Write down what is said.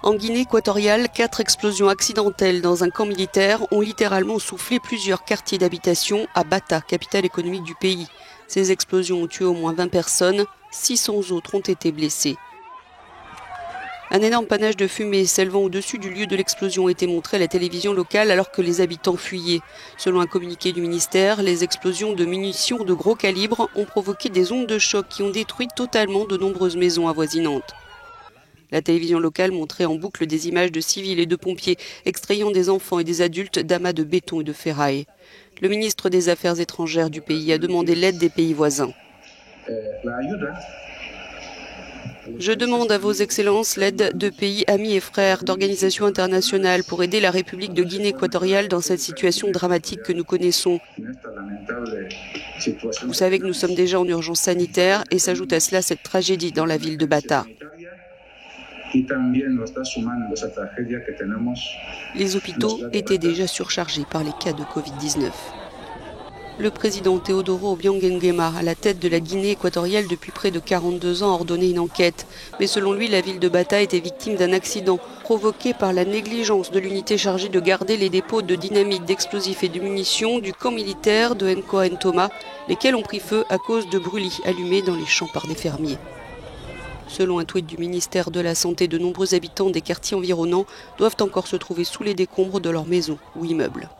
En Guinée équatoriale, 4 explosions accidentelles dans un camp militaire ont littéralement soufflé plusieurs quartiers d'habitation à Bata, capitale économique du pays. Ces explosions ont tué au moins 20 personnes, 600 autres ont été blessées. Un énorme panache de fumée s'élevant au-dessus du lieu de l'explosion a été montré à la télévision locale alors que les habitants fuyaient. Selon un communiqué du ministère, les explosions de munitions de gros calibre ont provoqué des ondes de choc qui ont détruit totalement de nombreuses maisons avoisinantes. La télévision locale montrait en boucle des images de civils et de pompiers extrayant des enfants et des adultes d'amas de béton et de ferraille. Le ministre des Affaires étrangères du pays a demandé l'aide des pays voisins. Je demande à vos excellences l'aide de pays amis et frères, d'organisations internationales pour aider la République de Guinée équatoriale dans cette situation dramatique que nous connaissons. Vous savez que nous sommes déjà en urgence sanitaire et s'ajoute à cela cette tragédie dans la ville de Bata. Les hôpitaux étaient déjà surchargés par les cas de Covid-19. Le président Teodoro Obiang Nguema, à la tête de la Guinée équatoriale depuis près de 42 ans, a ordonné une enquête. Mais selon lui, la ville de Bata était victime d'un accident provoqué par la négligence de l'unité chargée de garder les dépôts de dynamite, d'explosifs et de munitions du camp militaire de Nkoa Ntoma, lesquels ont pris feu à cause de brûlis allumés dans les champs par des fermiers. Selon un tweet du ministère de la Santé, de nombreux habitants des quartiers environnants doivent encore se trouver sous les décombres de leurs maisons ou immeubles.